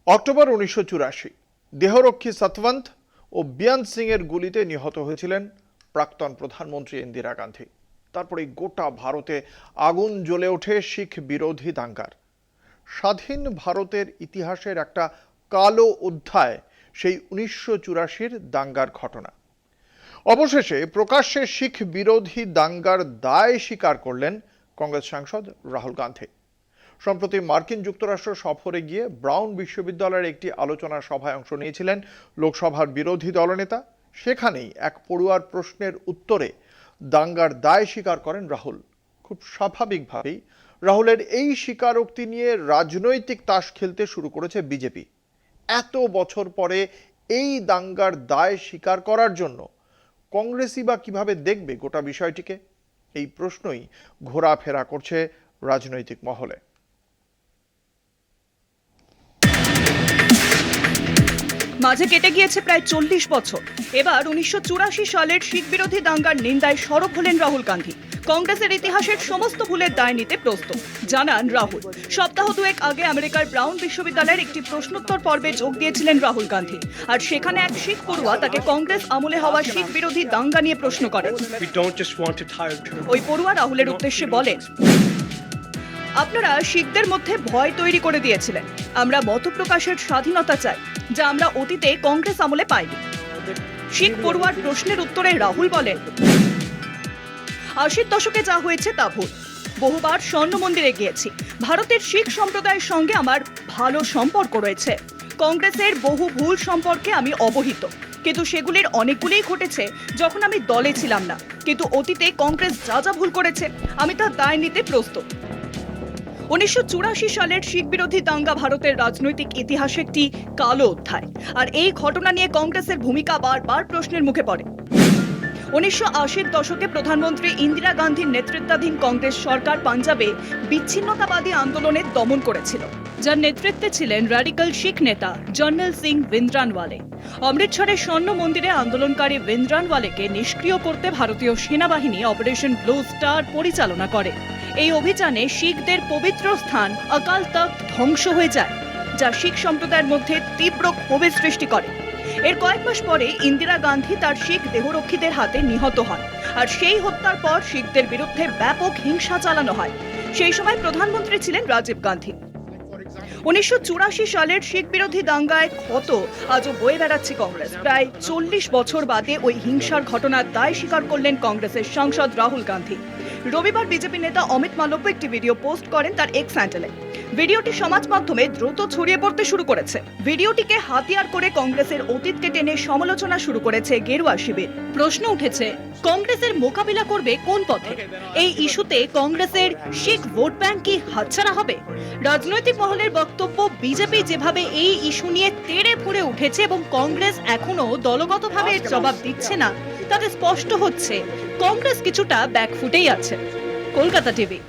October 1984 দেহরক্ষী সতবন্ত ও বিয়ান্ত সিং এর গুলিতে নিহত হয়েছিলেন প্রাক্তন প্রধানমন্ত্রী ইন্দিরা গান্ধী। তারপরে গোটা ভারতে আগুন জ্বলে ওঠে শিখ বিরোধী দাঙ্গার। স্বাধীন ভারতের ইতিহাসের একটা কালো অধ্যায় সেই 1984 দাঙ্গার ঘটনা। অবশেষে প্রকাশ্যে শিখ বিরোধী দাঙ্গার দায় স্বীকার করলেন কংগ্রেস সাংসদ রাহুল গান্ধী। সম্প্রতি মার্কিন যুক্তরাষ্ট্র সফরে গিয়ে ব্রাউন বিশ্ববিদ্যালয়ের একটি আলোচনা সভায় অংশ নিয়েছিলেন লোকসভার বিরোধী দলনেতা। সেখানেই এক পড়ুয়ার প্রশ্নের উত্তরে দাঙ্গার দায় স্বীকার করেন রাহুল। খুব স্বাভাবিকভাবেই রাহুলের এই স্বীকারোক্তি নিয়ে রাজনৈতিক তাস খেলতে শুরু করেছে বিজেপি। এত বছর পরে এই দাঙ্গার দায় স্বীকার করার জন্য কংগ্রেসই বা কিভাবে দেখবে গোটা বিষয়টিকে, এই প্রশ্নই ঘোরাফেরা করছে রাজনৈতিক মহলে। মাঝে কেটে গিয়েছে প্রায় 40 বছর। এবার 1984 সালের শিখ বিরোধী দাঙ্গার নিন্দায় সরব হলেন রাহুল গান্ধী। কংগ্রেসের ইতিহাসের সমস্ত ভুলের দায় নিতে প্রস্তুত জানান রাহুল। সপ্তাহ দুয়েক আগে আমেরিকার ব্রাউন বিশ্ববিদ্যালয়ের একটি প্রশ্নোত্তর পর্বে যোগ দিয়েছিলেন রাহুল গান্ধী। আর সেখানে এক শিখ পড়ুয়া তাকে কংগ্রেস আমলে হওয়া শিখ বিরোধী দাঙ্গা নিয়ে প্রশ্ন করেন। ওই পড়ুয়া রাহুলের উদ্দেশ্যে বলেন, আপনারা শিখদের মধ্যে ভয় তৈরি করে দিয়েছিলেন। আমরা মত প্রকাশের স্বাধীনতা চাই, যা আমরা অতীতে কংগ্রেস আমলে পাইনি। শিখ পড়ুয়ার প্রশ্নের উত্তরে রাহুল বলেন, 80 দশকে যা হয়েছে তা ভুল। বহুবার স্বর্ণ মন্দিরে গিয়েছি। ভারতের শিখ সম্প্রদায়ের সঙ্গে আমার ভালো সম্পর্ক রয়েছে। কংগ্রেসের বহু ভুল সম্পর্কে আমি অবহিত, কিন্তু সেগুলির অনেকগুলিই ঘটেছে যখন আমি দলে ছিলাম না। কিন্তু অতীতে কংগ্রেস যা যা ভুল করেছে আমি তার দায় নিতে প্রস্তুত। 1984 সালের শিখ বিরোধী দাঙ্গা ভারতের রাজনৈতিক ইতিহাসে একটি কালো অধ্যায়। আর এই ঘটনা নিয়ে কংগ্রেসের ভূমিকা বারবার প্রশ্নের মুখে পড়ে। 1980 দশকে প্রধানমন্ত্রী ইন্দিরা গান্ধীর নেতৃত্বাধীন কংগ্রেস সরকার পাঞ্জাবে বিচ্ছিন্নতাবাদী আন্দোলনের দমন করেছিল, যার নেতৃত্বে ছিলেন র্যাডিক্যাল শিখ নেতা জর্নেল সিং ভিন্দ্রানওয়ালে। অমৃতসরের স্বর্ণ মন্দিরে আন্দোলনকারী ভিন্দ্রানওয়ালেকে নিষ্ক্রিয় করতে ভারতীয় সেনাবাহিনী অপারেশন ব্লু স্টার পরিচালনা করে। এই অভিযানে শিখদের পবিত্র স্থান অকাল তখ্ত ধ্বংস হয়ে যায়, যা শিখ সম্প্রদায়ের মধ্যে তীব্র ক্ষোভের সৃষ্টি করে। এর কয়েক মাস পরে ইন্দিরা গান্ধী তার শিখ দেহরক্ষীদের হাতে নিহত হন। আর সেই হত্যার পর শিখদের বিরুদ্ধে ব্যাপক হিংসা চালানো হয়। সেই সময় প্রধানমন্ত্রী ছিলেন রাজীব গান্ধী। 1984 সালের শিখ বিরোধী দাঙ্গায় ক্ষত আজও বয়ে বেড়াচ্ছে কংগ্রেস। প্রায় 40 বছর বাদে ওই হিংসার ঘটনার দায় স্বীকার করলেন কংগ্রেসের সাংসদ রাহুল গান্ধী। রবিবার বিজেপি নেতা অমিত মালব্য একটি ভিডিও পোস্ট করেন তার এক্স হ্যান্ডেলে। ভিডিওটি সমাজ মাধ্যমে দ্রুত ছড়িয়ে পড়তে শুরু করেছে। ভিডিওটিকে হাতিয়ার করে কংগ্রেসের অতীতকে টেনে সমালোচনা শুরু করেছে গেরুয়া শিবির। প্রশ্ন উঠেছে, কংগ্রেসের মোকাবিলা করবে কোন পথে? এই ইস্যুতে কংগ্রেসের শিখ ভোট ব্যাংক কি হাতছাড়া হবে? রাজনৈতিক মহলের বক্তব্য, বিজেপি যেভাবে এই ইস্যু নিয়ে তেড়ে ফুঁড়ে উঠেছে এবং কংগ্রেস এখনো দলগতভাবে জবাব দিচ্ছে না, তাতে স্পষ্ট হচ্ছে কংগ্রেস কিছুটা ব্যাকফুটেই আছে। কলকাতা টিভি।